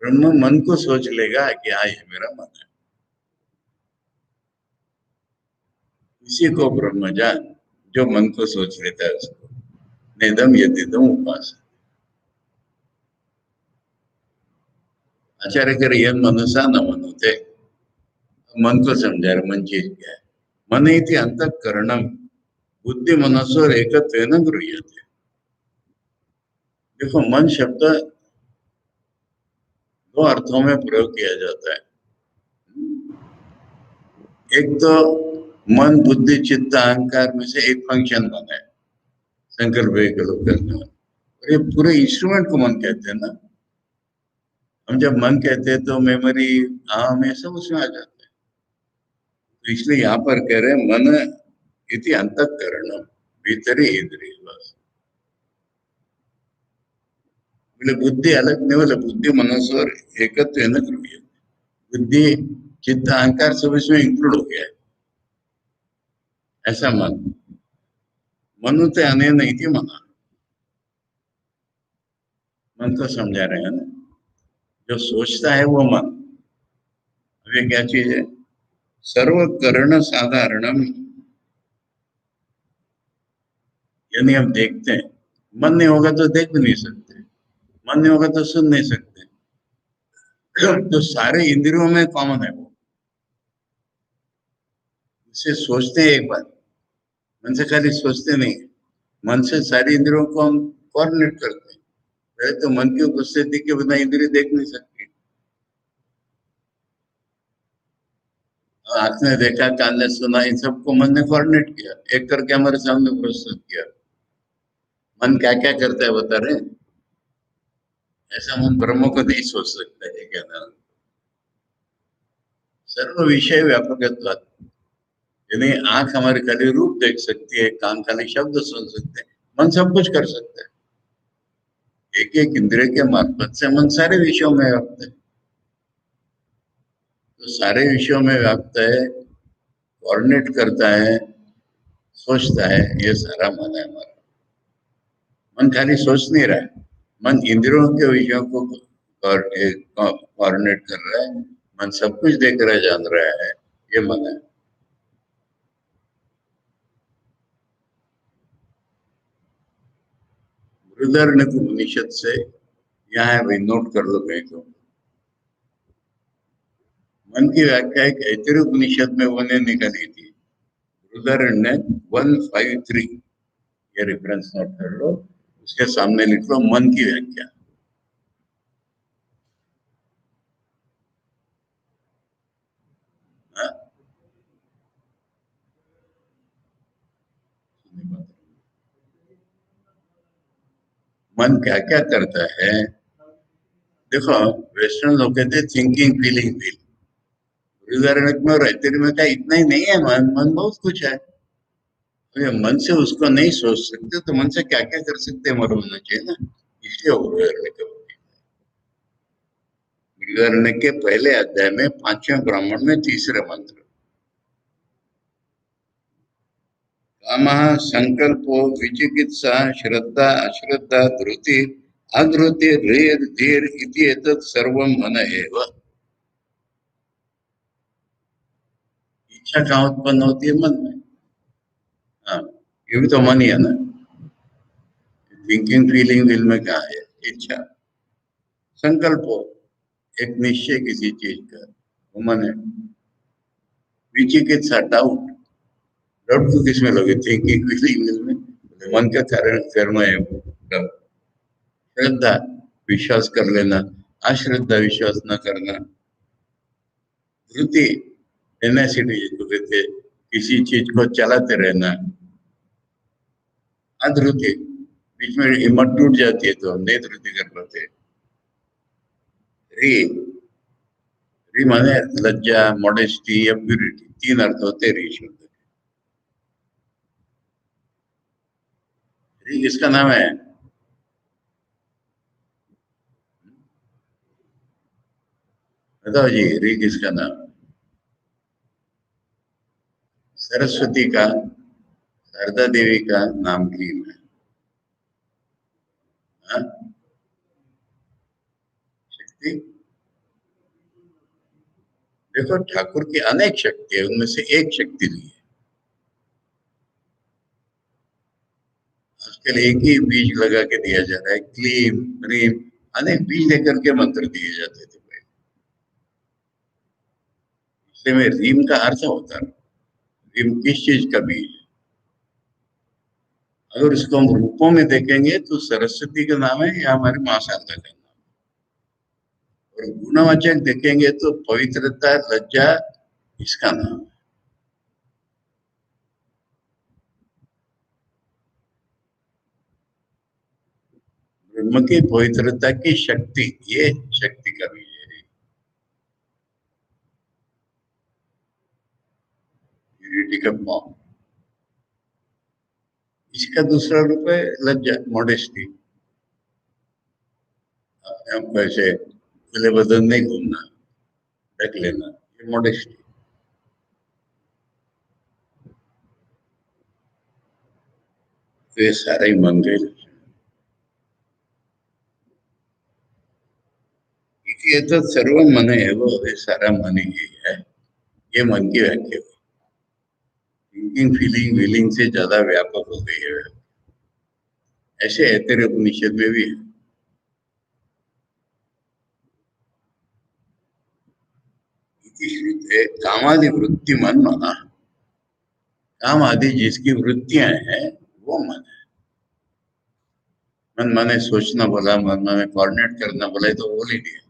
ब्रह्म मन को सोच लेगा कि हाँ ये मेरा मन है, इसी को ब्रह्म जान, जो मन को सोच लेता है उसको नेदम यदिदम उपास। आचार्य कर यह मनुष्य न मनुते, मन को समझा रहे, मन चीज क्या है। मन इति अंतःकरणम बुद्धि मनसो एकत्वेन गृह्यते। देखो मन शब्द दो अर्थों में प्रयोग किया जाता है। एक तो मन बुद्धि चित्त अहंकार में से एक फंक्शन बना है संकल्प विकल्प करने वाला। और ये पूरे इंस्ट्रूमेंट को मन कहते हैं ना। हम जब मन कहते हैं तो मेमोरी आम ये सब उसमें आ जाता है। तो इसलिए यहाँ पर कह रहे हैं मन इति अंतःकरण भीतरी इंद्रिय बस। बोले बुद्धि अलग नहीं, बोले बुद्धि मनस्वर एकत्व है ना ध्रुवीय। बुद्धि चित्त अहंकार सब इसमें इंक्लूड हो गया है। ऐसा मन मनुते अने नहीं थी मना। मन को समझा रहे हैं ना, जो सोचता है वो मन। अब ये क्या चीज है? सर्व करण साधारणम, यानी हम देखते हैं। मन नहीं होगा तो देख भी नहीं सकते, मन नहीं होगा तो सुन नहीं सकते। तो सारे इंद्रियों में कॉमन है वो। उसे सोचते हैं एक बार, मन से खाली सोचते नहीं। मन से सारी इंद्रियों को हम कोऑर्डिनेट करते हैं। पहले तो मन की उपस्थिति के बिना इंद्रिय देख नहीं सकती। आंख ने देखा, कान ने सुना, इन सबको मन ने कोऑर्डिनेट किया, एक करके हमारे सामने प्रस्तुत किया। मन क्या क्या करता है बता रहे हैं? ऐसा मन ब्रह्म को नहीं सोच सकता है क्या? सर्व विषय व्यापक, यानी आंख हमारी खाली रूप देख सकती है, कान खाली शब्द सुन सकते हैं, मन सब कुछ कर सकता है। एक एक इंद्रिय के मार्फत से मन सारे विषयों में व्याप्त है। तो सारे विषयों में व्याप्त है, कोऑर्डिनेट करता है, सोचता है, ये सारा मन है हमारा। मन खाली सोच नहीं रहा है, मन इंद्रियों के विषयों को कोऑर्डिनेट कर रहा है। मन सब कुछ देख रहा है, जान रहा है, ये मन है। बृहदारण्यक उपनिषद से यहाँ है भाई, नोट कर लो कहीं तो। मन की व्याख्या एक ऐतरेय उपनिषद में उन्होंने निकाली थी। बृहदारण्य 153, ये रेफरेंस नोट कर लो। उसके सामने लिख लो मन की व्याख्या। हाँ? मन क्या क्या करता है? देखो, वेस्टर्न लोग कहते हैं थिंकिंग फीलिंग फील। बृहदारण्य में और ऐतरेय में का इतना ही नहीं है, मन मन बहुत कुछ है। तो ये मन से उसको नहीं सोच सकते तो मन से क्या क्या कर सकते हैं, मालूम होना चाहिए ना। इसलिए वो बृहदारण्य के बृहदारण्य के पहले अध्याय में 5वें ब्राह्मण में तीसरे मंत्र, कामः संकल्पो विचिकित्सा श्रद्धा अश्रद्धा धृति अधृति रीर धीर इति एतत् सर्वं मन एव। इच्छा कहाँ उत्पन्न होती है? मन में। हाँ, ये भी तो मन ही है ना। थिंकिंग फीलिंग विल में कहा है? इच्छा। संकल्प हो, एक निश्चय किसी चीज का, वो मन है। विचिकित्सा डाउट, डाउट को किसमें लोगे? थिंकिंग फीलिंग में। मन का कारण कर्म है वो डाउट। श्रद्धा, विश्वास कर लेना, अश्रद्धा विश्वास न करना। धृति, टेनेसिटी जिसको कहते हैं, किसी चीज को चलाते रहना। अधृति, बीच में हिम्मत टूट जाती है तो हम नहीं धृति कर पाते। री, री माने लज्जा, मॉडेस्टी या प्यूरिटी, तीन अर्थ होते हैं री शब्द के। री किसका नाम है? बताओ जी, री किसका नाम? सरस्वती का, शारदा देवी का नाम रीम है। हाँ? शक्ति, देखो ठाकुर की अनेक शक्ति है, उनमें से एक शक्ति ली है। आजकल एक ही बीज लगा के दिया जा रहा है, क्लीम रीम, अनेक बीज लेकर के मंत्र दिए जाते थे पहले। इसलिए में रीम का अर्थ होता है, रीम किस चीज का बीज है। अगर इसको हम रूपों में देखेंगे तो सरस्वती का नाम है या हमारी माँ शारदा का नाम है। और गुणवाचक देखेंगे तो पवित्रता, लज्जा, इसका नाम है। ब्रह्म की पवित्रता की शक्ति, ये शक्ति का विजय है, यूनिटी का फॉर्म। इसका दूसरा रूप है लज्जा, मॉडेस्टी। अपने आप को ऐसे खुले बदन नहीं घूमना, ढक लेना, ये मॉडेस्टी। तो ये सारा ही मन का लक्षण है। ये तो सर्व मन है, वो ये सारा मन ही है, ये मन की व्याख्या है। थिंकिंग, फीलिंग, विलिंग से ज्यादा व्यापक हो गई है। ऐसे है तेरे उपनिषद में भी है। इति श्रुते कामादि वृत्ति मन माना। काम आदि जिसकी वृत्तियां हैं वो मन है। मन माने सोचना बोला, मन माने कोऑर्डिनेट करना बोला, ये तो बोल ही दिया।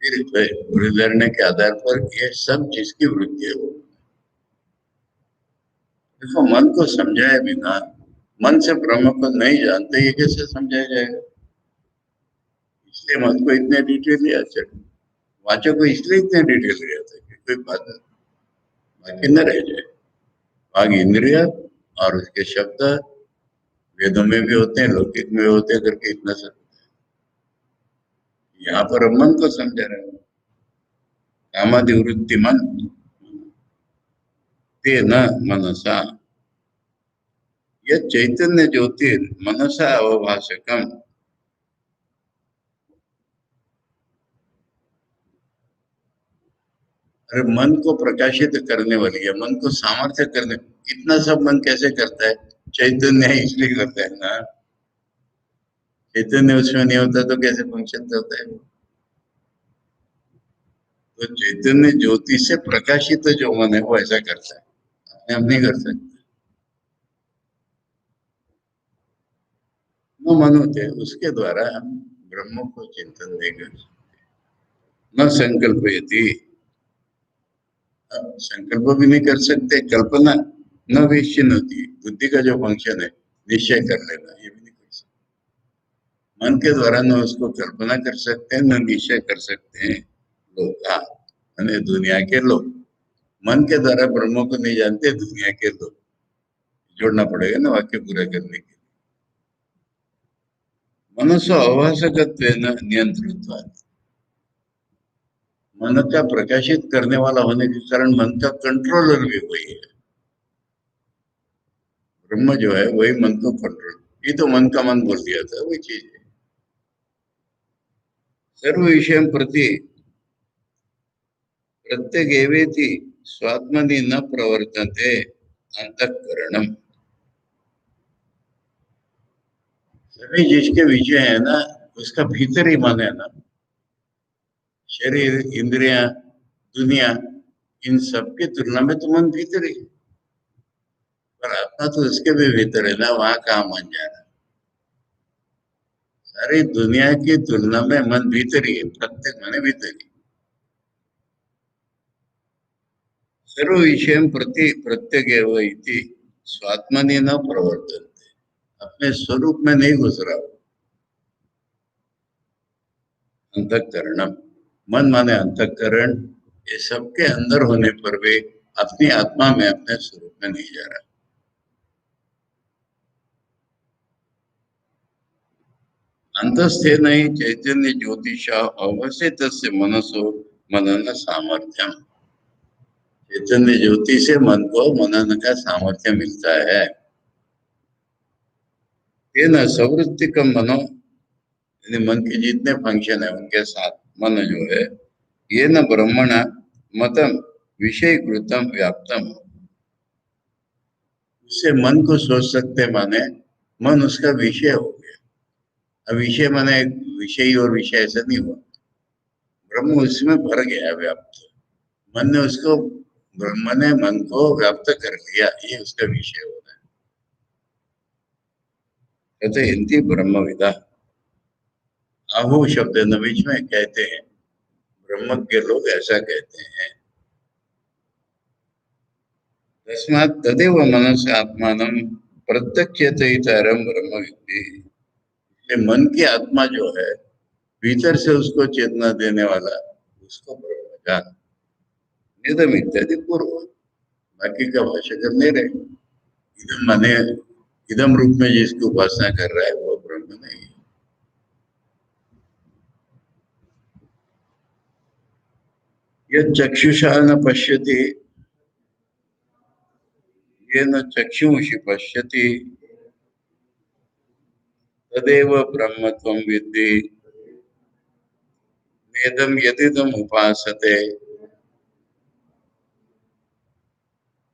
फिर निर्णय के आधार पर ये सब जिसकी वृत्ति है वो। देखो, मन को समझाए बिना, मन से ब्रह्म को नहीं जानते, ये कैसे समझाया जाएगा? इसलिए मन को इतने डिटेल लिया, वाचक को इसलिए इतने डिटेल लिया था कि कोई बात बाकी न रह जाए। वाग इंद्रिय और उसके शब्द वेदों में भी होते हैं, लौकिक में होते हैं, करके इतना सब यहाँ पर हम मन को समझा रहे हैं। कामादि वृत्ति मन ते न मनसा, यह चैतन्य ज्योतिर मनसा अवभाषकम। अरे मन को प्रकाशित करने वाली है, मन को सामर्थ्य करने, इतना सब मन कैसे करता है? चैतन्य है इसलिए करता है ना। चैतन्य उसमें नहीं होता तो कैसे फंक्शन करता है? तो चैतन्य ज्योति से प्रकाशित जो मन है वो ऐसा करता है, अपने आप नहीं कर सकता। न मन होते उसके द्वारा हम ब्रह्म को चिंतन नहीं कर सकते। न संकल्प यदि, संकल्प भी नहीं कर सकते, कल्पना न निश्चय होती, बुद्धि का जो फंक्शन है निश्चय कर लेना, ये भी नहीं कर सकते। मन के द्वारा न उसको कल्पना कर सकते हैं, न निश्चय कर सकते हैं लोग, यानी दुनिया के लोग। मन के द्वारा ब्रह्म को नहीं जानते दुनिया के लोग। जोड़ना पड़ेगा ना वाक्य पूरा करने के लिए। मनसो अभाषकत्वेन नियंत्रित्वात्, मन का प्रकाशित करने वाला होने के कारण मन का कंट्रोलर भी वही है। ब्रह्म जो है वही मन को कंट्रोल, ये तो मन का मन बोल दिया था, वही चीज है। सर्व विषय प्रति प्रत्येक स्वात्मनि न प्रवर्तते अंतःकरणम। सभी जिसके विषय है ना, उसका भीतर ही मन है ना। शरीर, इंद्रिया, दुनिया, इन सब की तुलना में तो मन भीतर ही है। पर आत्मा तो उसके भी भीतर है ना, वहां कहाँ मन जा रहा है? सारी दुनिया की तुलना में मन भीतर ही है, प्रत्येक मन भीतर ही। सर्व विषय प्रति प्रत्येक इति स्वात्मनि न प्रवर्तन्ते, अपने स्वरूप में नहीं घुस रहा हो। अंतःकरणम, मन माने अंतःकरण, ये सबके अंदर होने पर भी अपनी आत्मा में, अपने स्वरूप में नहीं जा रहा। अंतस्थे नहीं चैतन्य ज्योतिषा अवसित मनसो मनन सामर्थ्यम। चैतन्य ज्योति से मन को मनन का सामर्थ्य मिलता है। ये न सवृत्तिकम मनो, यानी मन के जितने फंक्शन है उनके साथ मन जो है, ये न ब्रह्मण मतम विषय कृतम व्याप्तम, उससे मन को सोच सकते माने मन उसका विषय हो गया। अब विषय माने विषय और विषय ऐसा नहीं हुआ, ब्रह्म उसमें भर गया, व्याप्त। मन ने उसको, ब्रह्म ने मन को व्याप्त कर लिया, ये उसका विषय हो रहा है। कहते हिंदी ब्रह्म विदा, आहु शब्द न बीच में कहते हैं, ब्रह्म के लोग ऐसा कहते हैं। तस्मात् तदेव मनस आत्मानं प्रत्यक्षतैतरं ब्रह्म विद्धि, ये मन की आत्मा जो है, भीतर से उसको चेतना देने वाला, उसको ब्रह्म जान। निदम इत्यादि पूर्व, बाकी का भाष्यकर नहीं रहे। इदम माने इदम रूप में जिसकी उपासना कर रहा है वो ब्रह्म नहीं है। यह चक्षुषा न पश्यति, ये न चक्षुषि पश्यति, तदेव ब्रह्मत्वं विद्धि, नेदम यदिदम उपासते।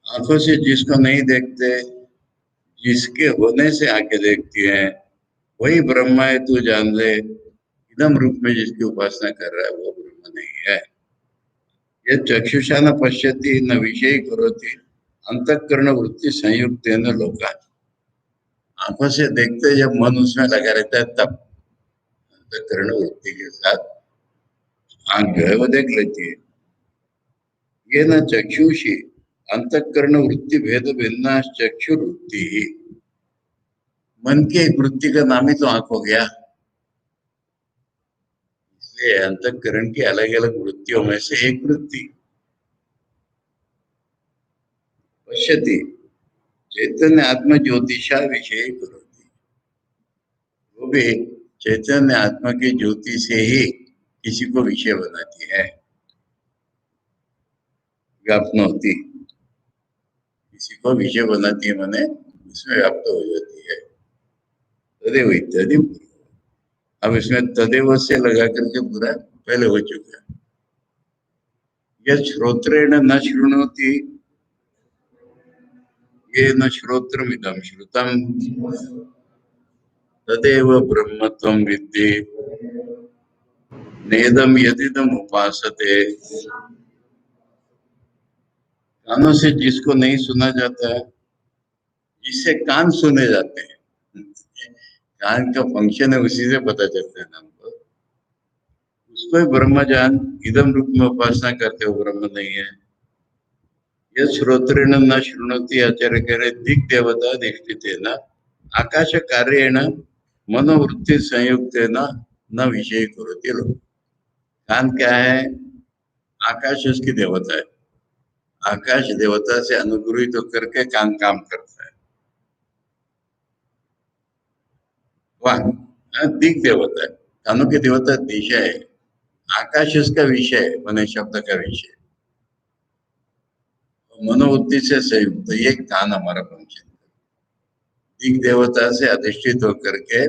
आंखों से जिसको नहीं देखते, जिसके होने से आंखें देखती हैं, वही ब्रह्म है तू जान ले। इदम रूप में जिसकी उपासना कर रहा है वो ब्रह्म नहीं है। ये चक्षुषा न पश्यति न विषय करोति, अंतःकरण वृत्ति संयुक्त न लोका। आंखों से देखते जब मन उसमें लगा रहता है तब अंतःकरण वृत्ति के साथ आंख जो है वो देख लेती है। ये न चक्षुषी अंतःकरण वृत्ति भेद भिन्ना चक्षु वृत्ति ही। मन की एक वृत्ति का नाम ही तो आंख हो गया, इसलिए अंतःकरण की अलग अलग वृत्तियों में से एक वृत्ति। पश्यति चैतन्य आत्मा ज्योतिषा विषय करोति, वो भी चैतन्य आत्मा की ज्योति से ही किसी को विषय बनाती है, व्याप्त होती, किसी को विषय बनाती है माने उसमें व्याप्त हो जाती है। तदेव इत्यादि। अब इसमें तदेव से लगा करके पूरा पहले हो चुका है। यह श्रोत्रेण न शृणोति, ये न श्रोत्रमिदं श्रुतम, तदेव ब्रह्मत्वं विद्धि, नेदम यदिदम उपासते। कानों से जिसको नहीं सुना जाता, जिससे कान सुने जाते हैं, कान का फंक्शन है उसी से पता चलता है ना हमको, उसको ही ब्रह्म जान। इदम रूप में उपासना करते हो ब्रह्म नहीं है। यह श्रोत्रेण न शृणोति, आचार्य कह रहे दिक देवता दीक्षित न आकाश कार्येण मनोवृत्ति संयुक्त न विषय करोति लोग। कान क्या है? आकाश उसकी देवता है, आकाश देवता से अनुग्रहित होकर के कान काम करता है। वह दिक देवता है, कानों की देवता दिशा है, आकाश उसका विषय है, माने शब्द का विषय। मनोवृत्ति से संयुक्त ये कान हमारा फंक्शन। दिक देवता से अधिष्ठित होकर के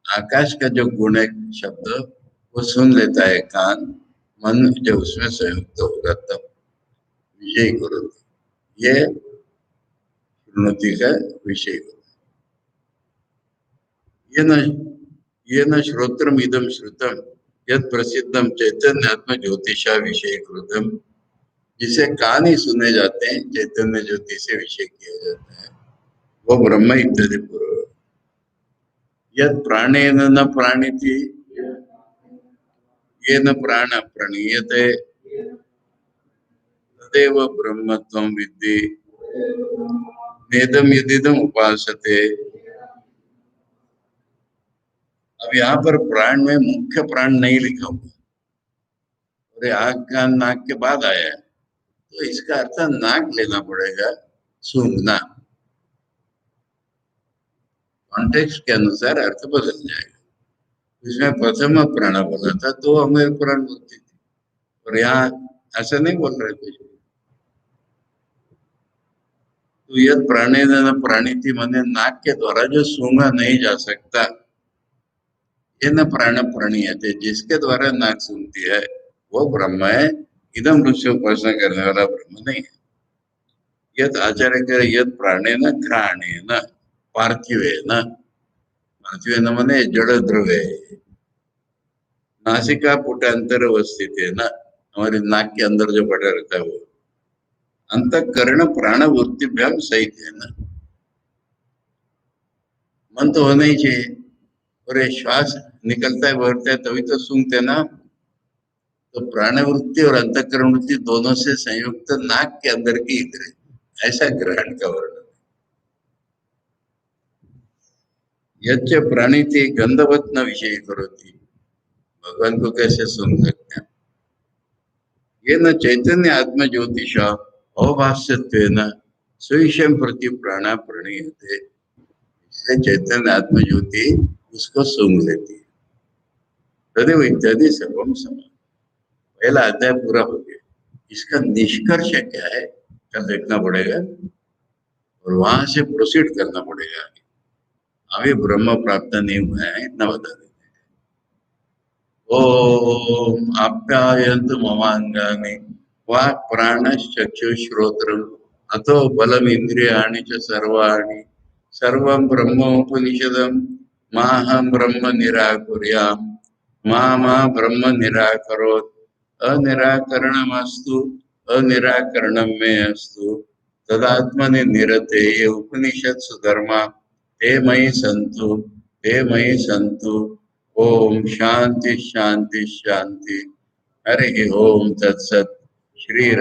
आकाश का जो गुण है शब्द वो सुन लेता है कान, मन जब उसमें संयुक्त होगा तब विषय करो, ये उन्नति का विषय। ये न श्रोत्रम इदम श्रुतम यद प्रसिद्धम चैतन्य आत्मा ज्योतिषा विषय कृतम, जिसे कान ही सुने जाते हैं, चैतन्य ज्योति से विषय किया जाता है, वो ब्रह्म इत्यादि पूर्व। यद प्राणेन न प्राणिति, ये न प्राण प्रणीयते, तदेव ब्रह्मत्वं विद्धि, नेदम यदिदम उपासते। अब यहाँ पर प्राण में मुख्य प्राण नहीं लिखा हुआ, और आग का नाक के बाद आया है, तो इसका अर्थ नाक लेना पड़ेगा, सूंघना। कॉन्टेक्स्ट के अनुसार अर्थ बदल जाएगा। इसमें प्रथम प्राण बोला था तो हमें प्राण बोलती थी, और यहाँ ऐसा नहीं बोल रहे कुछ। तो यह प्राणी न प्राणिति माने नाक के द्वारा जो सूंघा नहीं जा सकता, ये न प्राण प्रणीयते, जिसके द्वारा नाक सूंघती है वो ब्रह्म है। इदम रूप से उपासना करने वाला ब्रह्म नहीं है। यद आचार्य कह यद प्राणे न घ्राणे न पार्थिव न, पार्थिव न माने जड़ द्रव्य, नासिका पुटांतर अवस्थित है ना, हमारे नाक के अंदर जो पड़ा रहता है वो अंतःकरण प्राण वृत्तिभ्याम सहित है ना। मन तो होना ही चाहिए, और ये श्वास निकलता है बढ़ता है तभी तो सूंघते ना। तो प्राणवृत्ति और अंतःकरण वृत्ति दोनों से संयुक्त नाक के अंदर की इंद्रिय, ऐसा ग्रहण का वर्णन। यच्च प्रणीति गंधवत न विषय करोति। भगवान को कैसे सुन सकते हैं? ये न चैतन्य आत्म ज्योतिषा अभाष्यत्वेन स्वेशम प्रति प्राणा प्रणीयते। इसलिए चैतन्य आत्म ज्योति उसको सूंघ लेती है। तदेव इत्यादि सर्वम समान। पहला अध्याय पूरा हो गया। इसका निष्कर्ष क्या है क्या देखना पड़ेगा और वहां से प्रोसीड करना पड़ेगा। अभी ब्रह्म प्राप्त नहीं हुआ है इतना बता देते। ओम आप्यायन्तु ममांगानि वाक् प्राणश्चक्षुश्रोत्रम् अतो बलम् इंद्रियाणि च सर्वाणि सर्वं ब्रह्मोपनिषदं माहं ब्रह्म निराकुर्याम् मा ब्रह्म निराकरोत् अनिराकरणमस्तु अनिराकरणं मे अस्तु तदात्मनि निरतेय उपनिषत्सु धर्मा ते मयि सन्तु ते मयि सन्तु। ओम शांति शांति शांति। हरि ओम तत्सत। श्री